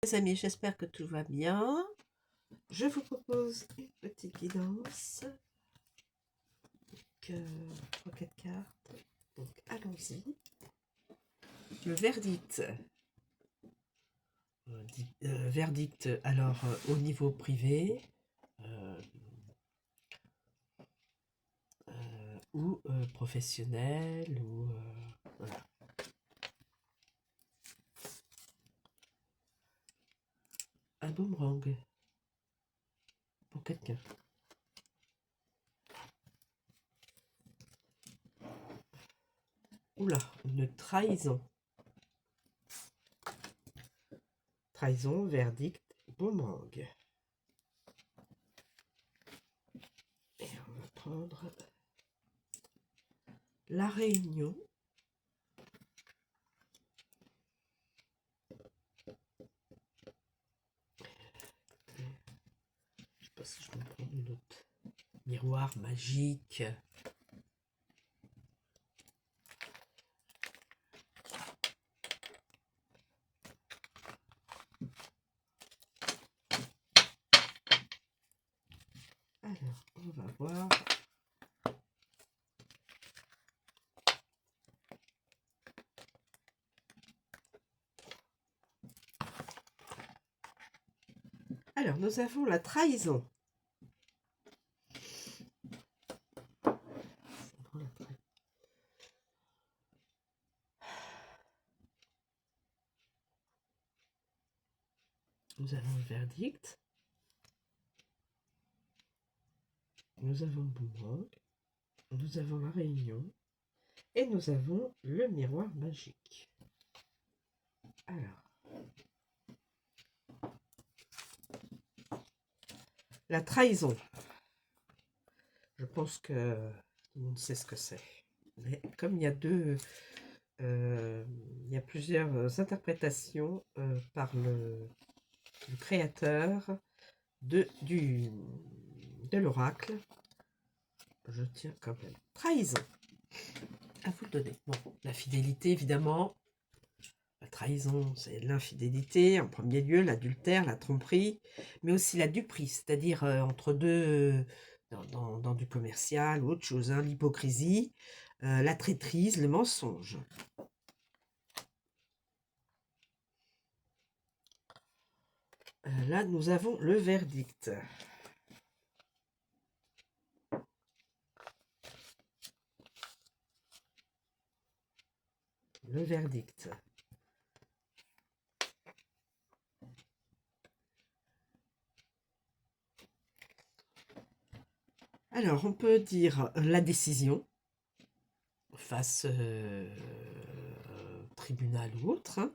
Les amis, j'espère que tout va bien. Je vous propose une petite guidance. Donc, 3-4 cartes. Donc, allons-y. Le verdict. Verdict, alors, au niveau privé ou professionnel, ou voilà. Un boomerang pour quelqu'un. Oula, une trahison. Trahison, verdict, boomerang. Et on va prendre la réunion. Je sais pas si je peux prendre une autre. Miroir magique. Alors, on va voir. Alors, nous avons la trahison. Nous avons le verdict. Nous avons le boomerang. Nous avons la réunion. Et nous avons le miroir magique. Alors. La trahison. Je pense que tout le monde sait ce que c'est. Mais comme il y a il y a plusieurs interprétations par le créateur de l'oracle, je tiens quand même. Trahison. À vous de donner. Bon, la fidélité, évidemment. La trahison, c'est l'infidélité, en premier lieu, l'adultère, la tromperie, mais aussi la duperie, c'est-à-dire entre deux, dans du commercial ou autre chose, hein, l'hypocrisie, la traîtrise, le mensonge. Là, nous avons le verdict. Le verdict. Alors, on peut dire la décision face tribunal ou autre, hein.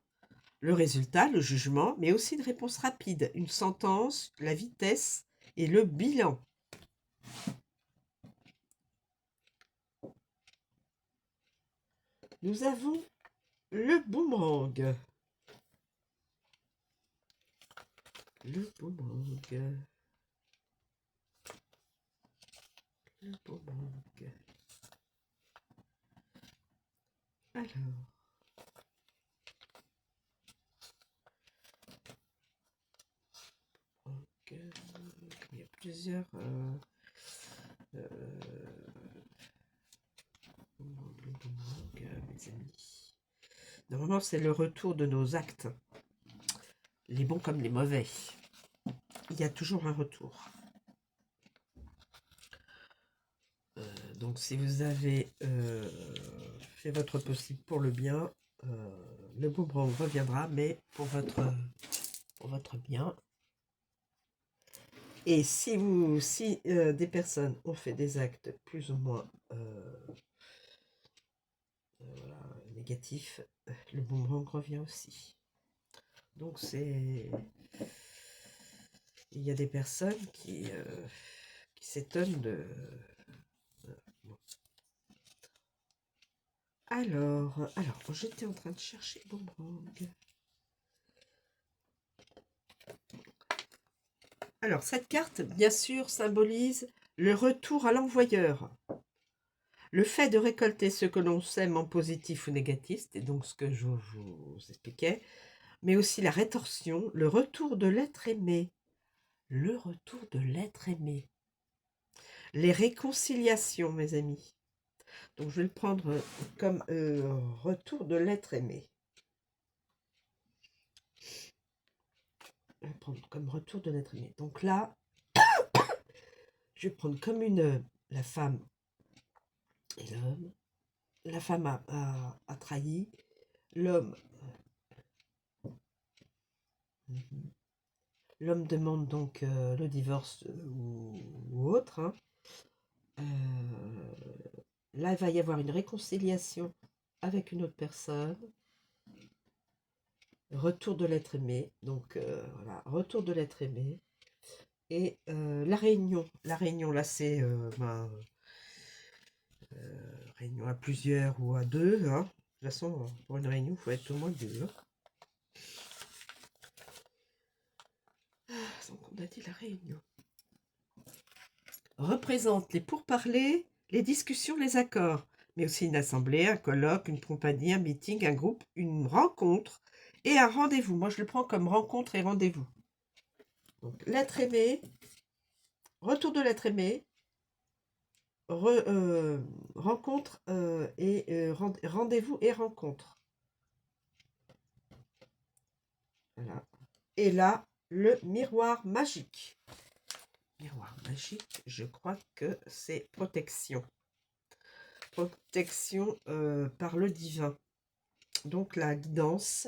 Le résultat, le jugement, mais aussi une réponse rapide, une sentence, la vitesse et le bilan. Nous avons le boomerang. Le boomerang. Le boomerang. Alors. Il y a plusieurs... mes amis. Normalement, c'est le retour de nos actes. Les bons comme les mauvais. Il y a toujours un retour. Donc, si vous avez fait votre possible pour le bien, le boomerang reviendra, mais pour votre bien. Et si des personnes ont fait des actes plus ou moins négatifs, le boomerang revient aussi. Donc il y a des personnes qui s'étonnent de... Alors, j'étais en train de chercher boomerang. Alors, cette carte, bien sûr, symbolise le retour à l'envoyeur. Le fait de récolter ce que l'on sème en positif ou négatif, c'est donc ce que je vous expliquais, mais aussi la rétorsion, le retour de l'être aimé. Le retour de l'être aimé. Les réconciliations, mes amis. Donc, je vais le prendre comme retour de l'être aimé. Je vais le prendre comme retour de l'être aimé. Donc là, je vais prendre comme la femme et l'homme. La femme a trahi. L'homme L'homme demande donc le divorce ou autre. Hein. Là, il va y avoir une réconciliation avec une autre personne. Retour de l'être aimé. Donc, voilà, retour de l'être aimé. Et la réunion. La réunion, là, c'est réunion à plusieurs ou à deux. Hein. De toute façon, pour une réunion, il faut être au moins deux. Hein. Donc, on a dit la réunion. Représente les pourparlers, les discussions, les accords, mais aussi une assemblée, un colloque, une compagnie, un meeting, un groupe, une rencontre et un rendez-vous. Moi, je le prends comme rencontre et rendez-vous. Donc, l'être aimé, retour de l'être aimé, rencontre et rendez-vous et rencontre. Voilà. Et là, le miroir magique. Miroir magique, je crois que c'est protection. Protection par le divin. Donc la guidance.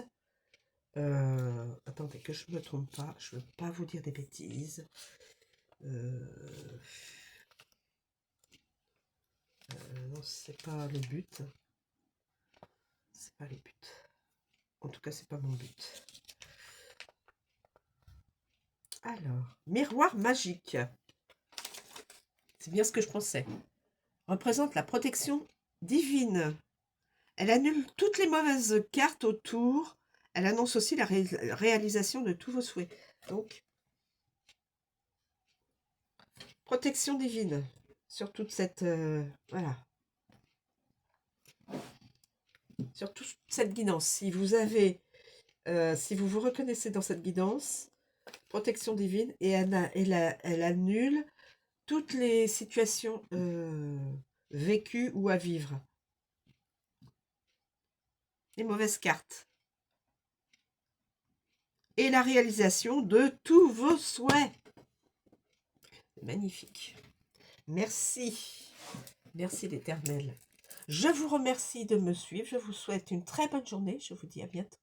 Attendez que je ne me trompe pas. Je ne veux pas vous dire des bêtises. Non, c'est pas le but. C'est pas le but. En tout cas, c'est pas mon but. Alors, miroir magique. C'est bien ce que je pensais. Représente la protection divine. Elle annule toutes les mauvaises cartes autour. Elle annonce aussi la réalisation de tous vos souhaits. Donc, protection divine sur toute cette... voilà. Sur toute cette guidance. Si vous avez... si vous vous reconnaissez dans cette guidance, protection divine, et elle annule toutes les situations vécues ou à vivre. Les mauvaises cartes. Et la réalisation de tous vos souhaits. Magnifique. Merci. Merci l'Éternel. Je vous remercie de me suivre. Je vous souhaite une très bonne journée. Je vous dis à bientôt.